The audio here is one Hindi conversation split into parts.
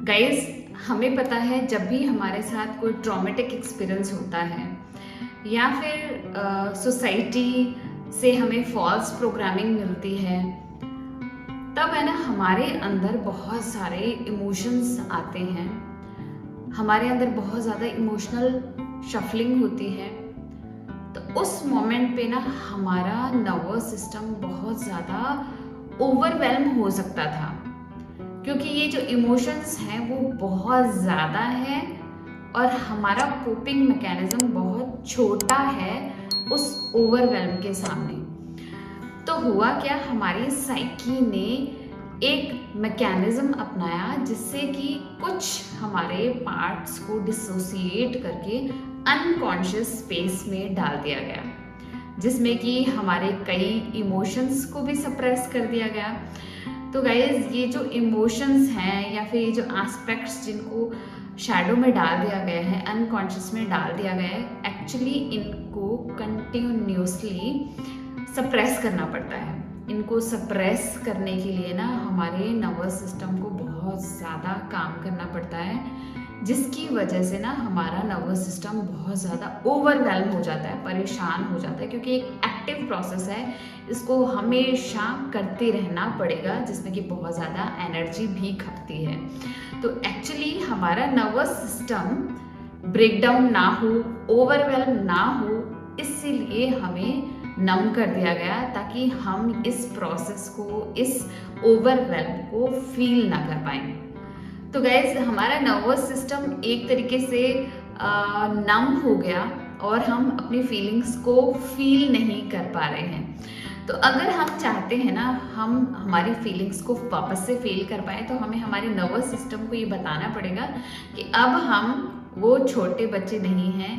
गाइस, हमें पता है जब भी हमारे साथ कोई ट्रॉमेटिक एक्सपीरियंस होता है या फिर सोसाइटी से हमें फॉल्स प्रोग्रामिंग मिलती है, तब है ना हमारे अंदर बहुत सारे इमोशंस आते हैं। हमारे अंदर बहुत ज़्यादा इमोशनल शफलिंग होती है। तो उस मोमेंट पे ना हमारा नर्वस सिस्टम बहुत ज़्यादा ओवरवेल्म हो सकता था, क्योंकि ये जो इमोशंस हैं वो बहुत ज़्यादा है और हमारा कोपिंग मैकेनिज्म बहुत छोटा है उस ओवरवेल्म के सामने। तो हुआ क्या, हमारी साइकी ने एक मैकेनिज्म अपनाया जिससे कि कुछ हमारे पार्ट्स को डिसोसिएट करके अनकॉन्शियस स्पेस में डाल दिया गया, जिसमें कि हमारे कई इमोशंस को भी सप्रेस कर दिया गया। तो गाइज, ये जो इमोशंस हैं या फिर ये जो एस्पेक्ट्स जिनको शैडो में डाल दिया गया है, अनकॉन्शियस में डाल दिया गया है, एक्चुअली इनको कंटिन्यूसली सप्रेस करना पड़ता है। इनको सप्रेस करने के लिए ना हमारे नर्वस सिस्टम को बहुत ज़्यादा काम करना पड़ता है, जिसकी वजह से ना हमारा नर्वस सिस्टम बहुत ज़्यादा ओवरवेल्म हो जाता है, परेशान हो जाता है, क्योंकि एक एक्टिव प्रोसेस है, इसको हमेशा करते रहना पड़ेगा, जिसमें कि बहुत ज़्यादा एनर्जी भी खपती है। तो एक्चुअली हमारा नर्वस सिस्टम ब्रेकडाउन ना हो, ओवरवेल्म ना हो, इसीलिए हमें नम कर दिया गया ताकि हम इस प्रोसेस को, इस ओवरवेल्म को फील ना कर पाएं। तो गैस, हमारा नर्वस सिस्टम एक तरीके से नम हो गया और हम अपनी फीलिंग्स को फील नहीं कर पा रहे हैं। तो अगर हम चाहते हैं ना हम हमारी फीलिंग्स को वापस से फील कर पाए, तो हमें हमारे नर्वस सिस्टम को ये बताना पड़ेगा कि अब हम वो छोटे बच्चे नहीं हैं,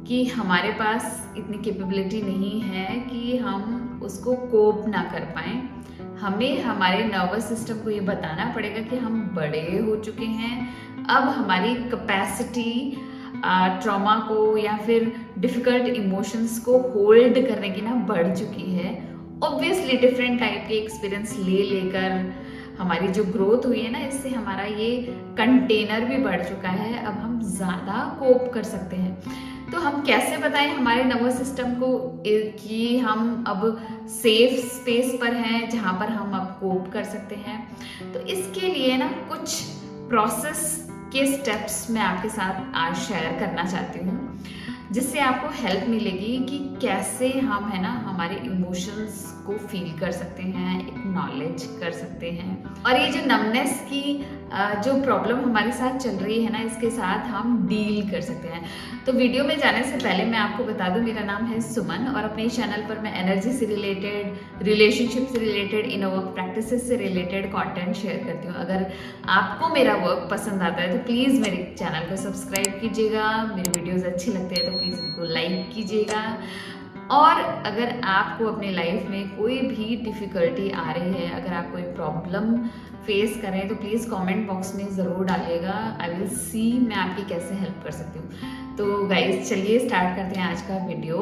कि हमारे पास इतनी कैपेबिलिटी नहीं है कि हम उसको कोप ना कर पाएं। हमें हमारे नर्वस सिस्टम को ये बताना पड़ेगा कि हम बड़े हो चुके हैं, अब हमारी कैपेसिटी ट्रॉमा को या फिर डिफ़िकल्ट इमोशंस को होल्ड करने की ना बढ़ चुकी है। ऑब्वियसली डिफरेंट टाइप के एक्सपीरियंस लेकर हमारी जो ग्रोथ हुई है ना, इससे हमारा ये कंटेनर भी बढ़ चुका है, अब हम ज़्यादा कोप कर सकते हैं। तो हम कैसे बताएं हमारे नर्वस सिस्टम को कि हम अब सेफ स्पेस पर हैं जहाँ पर हम अब कोप कर सकते हैं। तो इसके लिए ना कुछ प्रोसेस के स्टेप्स मैं आपके साथ आज शेयर करना चाहती हूँ, जिससे आपको हेल्प मिलेगी कि कैसे हम है ना हमारे इमोशंस को फील कर सकते हैं, एक्नॉलेज कर सकते हैं, और ये जो नमनेस की जो प्रॉब्लम हमारे साथ चल रही है ना, इसके साथ हम डील कर सकते हैं। तो वीडियो में जाने से पहले मैं आपको बता दूं, मेरा नाम है सुमन और अपने चैनल पर मैं एनर्जी से रिलेटेड, रिलेशनशिप से रिलेटेड, इनर वर्क प्रैक्टिसेस से रिलेटेड कंटेंट शेयर करती हूँ। अगर आपको मेरा वर्क पसंद आता है तो प्लीज़ मेरे चैनल को सब्सक्राइब कीजिएगा, मेरी वीडियोज़ अच्छी लगती है तो प्लीज़ इनको लाइक कीजिएगा। और अगर आपको अपने लाइफ में कोई भी डिफ़िकल्टी आ रही है, अगर आप कोई प्रॉब्लम फेस करें, तो प्लीज़ कमेंट बॉक्स में ज़रूर डालिएगा। आई विल सी मैं आपकी कैसे हेल्प कर सकती हूँ। तो गाइज, चलिए स्टार्ट करते हैं आज का video.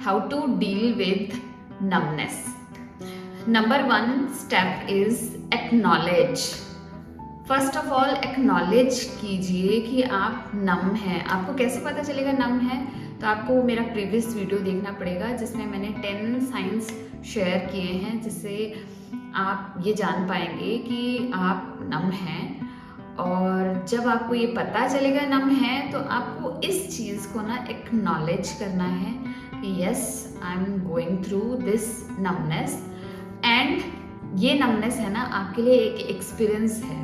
How to deal with numbness. Number 1 step is acknowledge. First of all acknowledge कीजिए कि आप नम हैं। आपको कैसे पता चलेगा नम है? तो आपको मेरा प्रीवियस वीडियो देखना पड़ेगा, जिसमें मैंने 10 साइंस शेयर किए हैं, जिससे आप ये जान पाएंगे कि आप नम हैं। और जब आपको ये पता चलेगा नम है, तो आपको इस चीज़ को ना एक्नॉलेज करना है कि yes, I am going through this numbness, and ये नमनेस है ना आपके लिए एक एक्सपीरियंस है।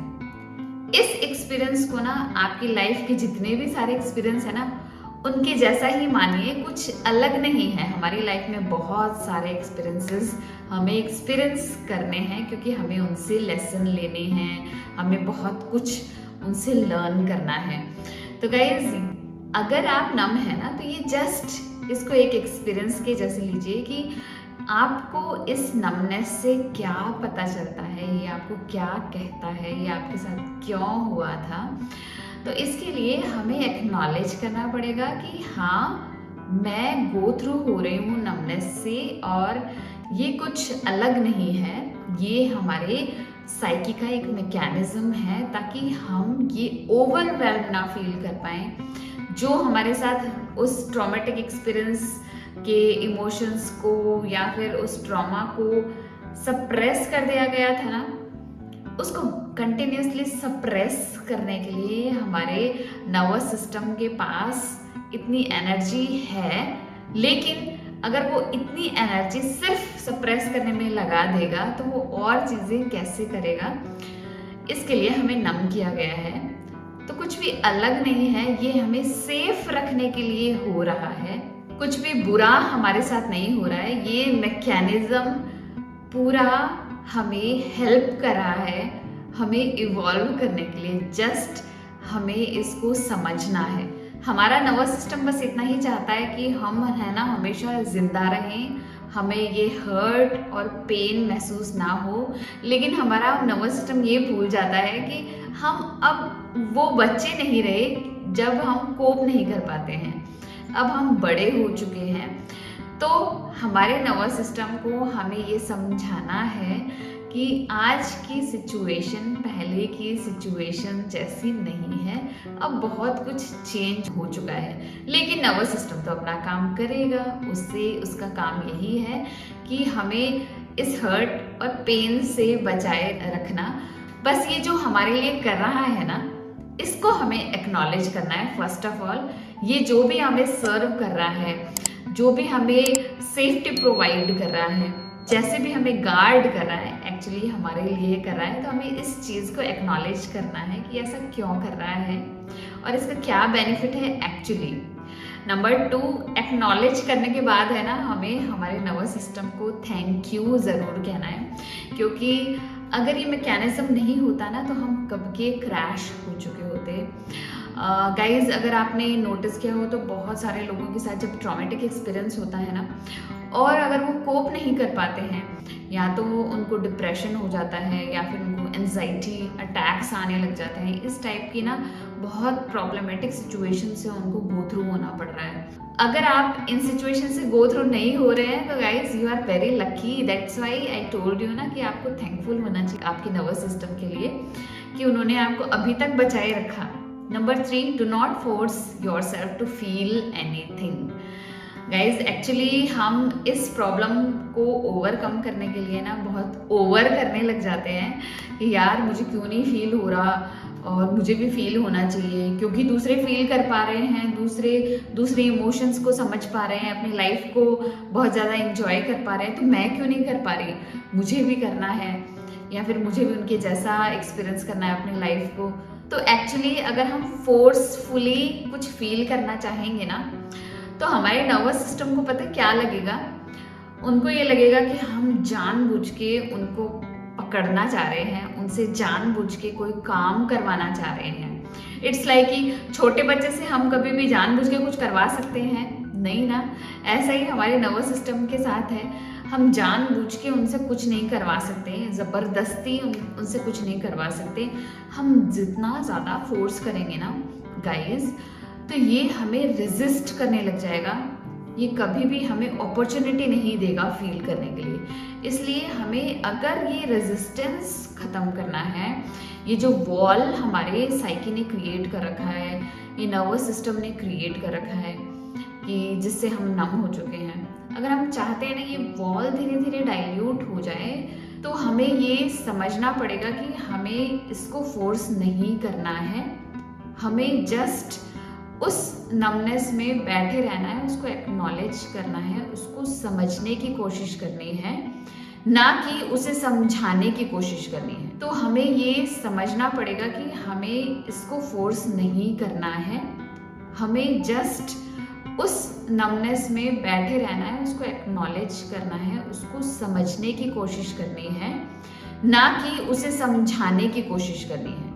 इस एक्सपीरियंस को ना आपकी लाइफ के जितने भी सारे एक्सपीरियंस है ना, उनके जैसा ही मानिए, कुछ अलग नहीं है। हमारी लाइफ में बहुत सारे एक्सपीरियंसेस हमें एक्सपीरियंस करने हैं, क्योंकि हमें उनसे लेसन लेने हैं, हमें बहुत कुछ उनसे लर्न करना है। तो गाइज, अगर आप नम है ना, तो ये जस्ट इसको एक एक्सपीरियंस के जैसे लीजिए कि आपको इस नमनेस से क्या पता चलता है, ये आपको क्या कहता है, ये आपके साथ क्यों हुआ था। तो इसके लिए हमें एक्नॉलेज करना पड़ेगा कि हाँ, मैं गो थ्रू हो रही हूँ नमनेस से, और ये कुछ अलग नहीं है, ये हमारे साइकी का एक मैकेनिज्म है ताकि हम ये ओवरवेल्म ना फील कर पाएं। जो हमारे साथ उस ट्रॉमेटिक एक्सपीरियंस के इमोशंस को या फिर उस ट्रॉमा को सप्रेस कर दिया गया था ना, उसको कंटिन्यूसली सप्रेस करने के लिए हमारे नर्वस सिस्टम के पास इतनी एनर्जी है, लेकिन अगर वो इतनी एनर्जी सिर्फ सप्रेस करने में लगा देगा तो वो और चीज़ें कैसे करेगा। इसके लिए हमें नम किया गया है। तो कुछ भी अलग नहीं है, ये हमें सेफ रखने के लिए हो रहा है। कुछ भी बुरा हमारे साथ नहीं हो रहा है। ये मैकेनिज्म पूरा हमें हेल्प कर रहा है, हमें इवॉल्व करने के लिए। जस्ट हमें इसको समझना है। हमारा नर्वस सिस्टम बस इतना ही चाहता है कि हम है ना हमेशा जिंदा रहें, हमें ये हर्ट और पेन महसूस ना हो। लेकिन हमारा नर्वस सिस्टम ये भूल जाता है कि हम अब वो बच्चे नहीं रहे जब हम कोप नहीं कर पाते हैं। अब हम बड़े हो चुके हैं। तो हमारे नर्वस सिस्टम को हमें ये समझाना है कि आज की सिचुएशन पहले की सिचुएशन जैसी नहीं है। अब बहुत कुछ चेंज हो चुका है, लेकिन नर्वस सिस्टम तो अपना काम करेगा। उसका काम यही है कि हमें इस हर्ट और पेन से बचाए रखना। बस ये जो हमारे लिए कर रहा है ना, इसको हमें एक्नॉलेज करना है फर्स्ट ऑफ ऑल। ये जो भी हमें सर्व कर रहा है, जो भी हमें सेफ्टी प्रोवाइड कर रहा है, जैसे भी हमें गार्ड कर रहा है, एक्चुअली हमारे लिए कर रहा है। तो हमें इस चीज़ को एक्नॉलेज करना है कि ऐसा क्यों कर रहा है और इसका क्या बेनिफिट है एक्चुअली। नंबर 2, एक्नॉलेज करने के बाद है ना, हमें हमारे नर्वस सिस्टम को थैंक यू ज़रूर कहना है। क्योंकि अगर ये मैकेनिज्म नहीं होता ना तो हम कब के क्रैश हो चुके होते। गाइज, अगर आपने नोटिस किया हो तो बहुत सारे लोगों के साथ जब ट्रॉमेटिक एक्सपीरियंस होता है ना, और अगर वो कोप नहीं कर पाते हैं, या तो उनको डिप्रेशन हो जाता है या फिर उनको एंजाइटी अटैक्स आने लग जाते हैं। इस टाइप की ना बहुत प्रॉब्लमेटिक सिचुएशन से उनको गो थ्रू होना पड़ रहा है। अगर आप इन सिचुएशन से गो थ्रू नहीं हो रहे हैं तो guys you are very lucky. That's why I told you ना कि आपको थैंकफुल होना चाहिए आपके नर्वस सिस्टम के लिए कि उन्होंने आपको अभी तक बचाए रखा। Number 3, do not force yourself to feel anything. Guys, actually हम इस प्रॉब्लम को ओवरकम करने के लिए ना बहुत ओवर करने लग जाते हैं कि यार मुझे क्यों नहीं फील हो रहा और मुझे भी फील होना चाहिए, क्योंकि दूसरे फील कर पा रहे हैं, दूसरे इमोशंस को समझ पा रहे हैं, अपनी लाइफ को बहुत ज़्यादा इंजॉय कर पा रहे हैं, तो मैं क्यों नहीं कर पा रही। मुझे भी करना है, या फिर मुझे भी उनके जैसा एक्सपीरियंस करना है अपनी लाइफ को। तो एक्चुअली अगर हम फोर्सफुली कुछ फील करना चाहेंगे ना, तो हमारे नर्वस सिस्टम को पता है क्या लगेगा। उनको ये लगेगा कि हम जानबूझ के उनको पकड़ना चाह रहे हैं, उनसे जानबूझ के कोई काम करवाना चाह रहे हैं। इट्स लाइक कि छोटे बच्चे से हम कभी भी जानबूझ के कुछ करवा सकते हैं? नहीं ना। ऐसा ही हमारे नर्वस सिस्टम के साथ है। हम जानबूझ के उनसे कुछ नहीं करवा सकते, ज़बरदस्ती उनसे कुछ नहीं करवा सकते। हम जितना ज़्यादा फोर्स करेंगे ना गाइस, तो ये हमें रेजिस्ट करने लग जाएगा। ये कभी भी हमें अपॉर्चुनिटी नहीं देगा फील करने के लिए। इसलिए हमें अगर ये रेजिस्टेंस ख़त्म करना है, ये जो वॉल हमारे साइकी ने क्रिएट कर रखा है, ये नर्वस सिस्टम ने क्रिएट कर रखा है कि जिससे हम नम हो चुके हैं, अगर हम चाहते हैं ना ये वॉल धीरे धीरे डाइल्यूट हो जाए, तो हमें ये समझना पड़ेगा कि हमें इसको फोर्स नहीं करना है। हमें जस्ट उस नमनेस में बैठे रहना है, उसको एक्नॉलेज करना है, उसको समझने की कोशिश करनी है, ना कि उसे समझाने की कोशिश करनी है। तो हमें ये समझना पड़ेगा कि हमें इसको फोर्स नहीं करना है, हमें जस्ट उस नमनेस में बैठे रहना है, उसको एक्नॉलेज करना है, उसको समझने की कोशिश करनी है, ना कि उसे समझाने की कोशिश करनी है।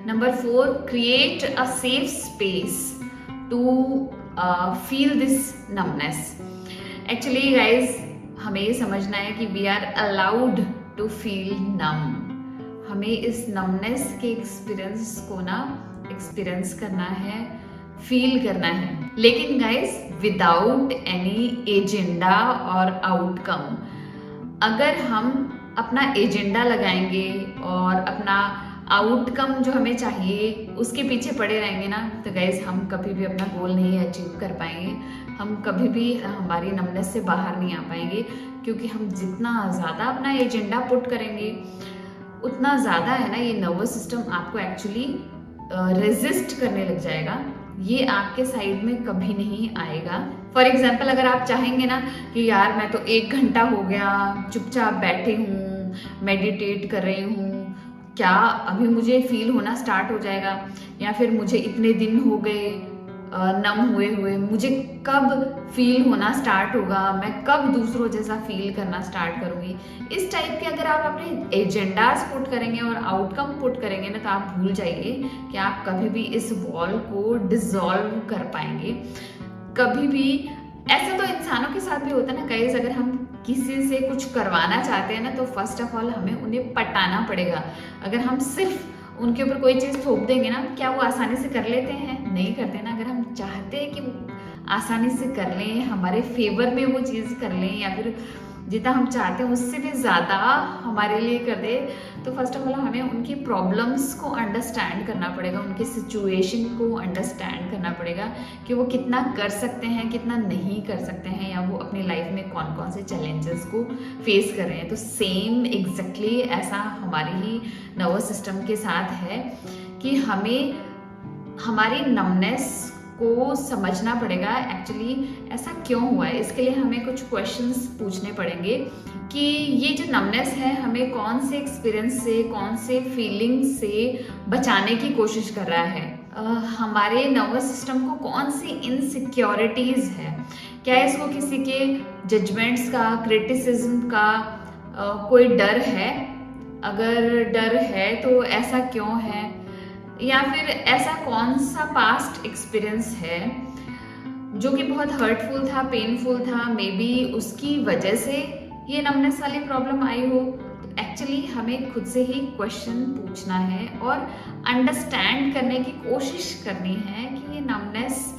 Number 4, create a safe space to feel this numbness. Actually guys, हमें ये समझना है कि we are allowed to feel numb. हमें इस नमनेस के एक्सपीरियंस को ना एक्सपीरियंस करना है, फील करना है, लेकिन गाइज विदाउट एनी एजेंडा और आउटकम। अगर हम अपना एजेंडा लगाएंगे और अपना आउटकम जो हमें चाहिए उसके पीछे पड़े रहेंगे ना, तो गाइज हम कभी भी अपना गोल नहीं अचीव कर पाएंगे, हम कभी भी हमारी नमनेस से बाहर नहीं आ पाएंगे। क्योंकि हम जितना ज़्यादा अपना एजेंडा पुट करेंगे उतना ज़्यादा है ना ये नर्वस सिस्टम आपको एक्चुअली रेजिस्ट करने लग जाएगा, ये आपके साइड में कभी नहीं आएगा। फॉर एग्जाम्पल अगर आप चाहेंगे ना कि यार मैं तो 1 घंटा हो गया चुपचाप बैठे हूँ, मेडिटेट कर रही हूँ, क्या अभी मुझे फील होना स्टार्ट हो जाएगा, या फिर मुझे इतने दिन हो गए नम हुए मुझे कब फील होना स्टार्ट होगा, मैं कब दूसरों जैसा फील करना स्टार्ट करूँगी, इस टाइप के अगर आप अपने एजेंडाज पुट करेंगे और आउटकम पुट करेंगे ना, तो आप भूल जाइए कि आप कभी भी इस वॉल को डिसॉल्व कर पाएंगे। कभी भी ऐसा तो इंसानों के साथ भी होता है ना गाइस, अगर हम किसी से कुछ करवाना चाहते हैं ना, तो फर्स्ट ऑफ ऑल हमें उन्हें पटाना पड़ेगा। अगर हम सिर्फ उनके ऊपर कोई चीज़ थोप देंगे ना, क्या वो आसानी से कर लेते हैं? नहीं करते ना। अगर हम चाहते हैं कि वो आसानी से कर लें, हमारे फेवर में वो चीज़ कर लें, या फिर जितना हम चाहते हैं उससे भी ज़्यादा हमारे लिए कर दे, तो फर्स्ट ऑफ ऑल हमें उनकी प्रॉब्लम्स को अंडरस्टैंड करना पड़ेगा, उनकी सिचुएशन को अंडरस्टैंड करना पड़ेगा कि वो कितना कर सकते हैं, कितना नहीं कर सकते हैं, या वो अपनी लाइफ में कौन कौन से चैलेंजेस को फेस कर रहे हैं। तो सेम एग्जैक्टली ऐसा हमारे ही नर्वस सिस्टम के साथ है कि हमें हमारी नमनेस को समझना पड़ेगा एक्चुअली ऐसा क्यों हुआ है। इसके लिए हमें कुछ क्वेश्चंस पूछने पड़ेंगे कि ये जो नमनेस है हमें कौन से एक्सपीरियंस से, कौन से फीलिंग से बचाने की कोशिश कर रहा है। हमारे नर्वस सिस्टम को कौन सी इनसिक्योरिटीज़ है, क्या इसको किसी के जजमेंट्स का, क्रिटिसिज्म का कोई डर है? अगर डर है तो ऐसा क्यों है, या फिर ऐसा कौन सा पास्ट एक्सपीरियंस है जो कि बहुत हर्टफुल था, पेनफुल था, मे बी उसकी वजह से ये नमनेस वाली प्रॉब्लम आई हो। तो एक्चुअली हमें खुद से ही क्वेश्चन पूछना है और अंडरस्टैंड करने की कोशिश करनी है कि ये नमनेस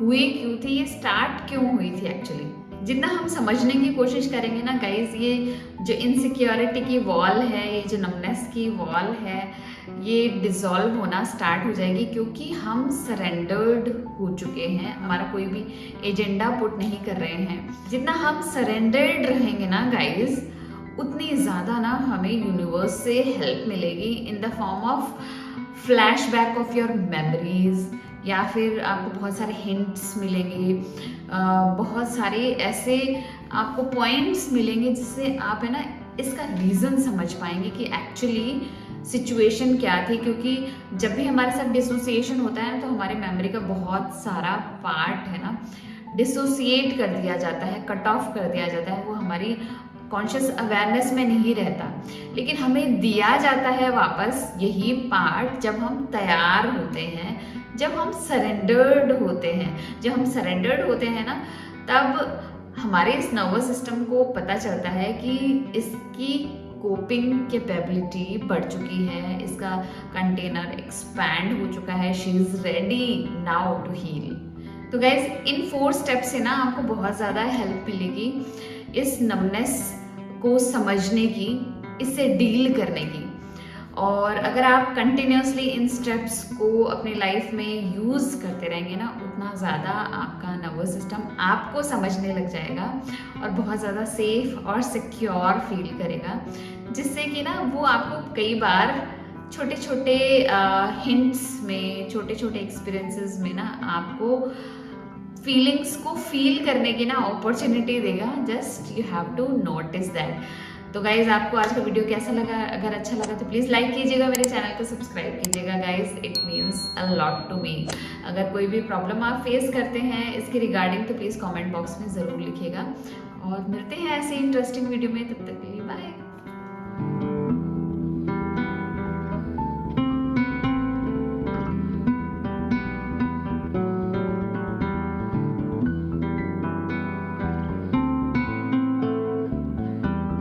हुई क्यों थी, ये स्टार्ट क्यों हुई थी। एक्चुअली जितना हम समझने की कोशिश करेंगे ना गाइज, ये जो इनसिक्योरिटी की वॉल है, ये जो नमनेस की वॉल है, ये डिसॉल्व होना स्टार्ट हो जाएगी, क्योंकि हम सरेंडर्ड हो चुके हैं, हमारा कोई भी एजेंडा पुट नहीं कर रहे हैं। जितना हम सरेंडर्ड रहेंगे ना गाइज, उतनी ज़्यादा ना हमें यूनिवर्स से हेल्प मिलेगी in the form of flashback of your memories, या फिर आपको बहुत सारे हिंट्स मिलेंगे, बहुत सारे ऐसे आपको पॉइंट्स मिलेंगे जिससे आप है ना इसका रीज़न समझ पाएंगे कि एक्चुअली सिचुएशन क्या थी। क्योंकि जब भी हमारे साथ डिसोसिएशन होता है ना, तो हमारे मेमोरी का बहुत सारा पार्ट है ना डिसोसिएट कर दिया जाता है, कट ऑफ कर दिया जाता है, वो हमारी कॉन्शियस अवेयरनेस में नहीं रहता। लेकिन हमें दिया जाता है वापस यही पार्ट जब हम तैयार होते हैं, जब हम सरेंडर्ड होते हैं। जब हम सरेंडर्ड होते हैं ना, तब हमारे इस नर्वस सिस्टम को पता चलता है कि इसकी कोपिंग कैपेबिलिटी बढ़ चुकी है, इसका कंटेनर एक्सपैंड हो चुका है, she is ready now to heal. तो गाइज इन 4 स्टेप्स से ना आपको बहुत ज़्यादा हेल्प मिलेगी इस नमनेस को समझने की, इससे डील करने की। और अगर आप कंटिन्यूसली इन स्टेप्स को अपनी लाइफ में यूज़ करते रहेंगे ना, उतना ज़्यादा आपका नर्वस सिस्टम आपको समझने लग जाएगा और बहुत ज़्यादा सेफ और सिक्योर फील करेगा, जिससे कि ना वो आपको कई बार छोटे छोटे हिंट्स में, छोटे छोटे एक्सपीरियंसेस में ना आपको फीलिंग्स को फील करने की ना अपॉर्चुनिटी देगा। Just you have to notice that. तो गाइज आपको आज का वीडियो कैसा लगा? अगर अच्छा लगा तो प्लीज़ लाइक कीजिएगा, मेरे चैनल को सब्सक्राइब कीजिएगा guys, it means a lot to me. अगर कोई भी प्रॉब्लम आप फेस करते हैं इसके रिगार्डिंग तो प्लीज़ कमेंट बॉक्स में ज़रूर लिखिएगा। और मिलते हैं ऐसे इंटरेस्टिंग वीडियो में, तब तक के लिए बाय।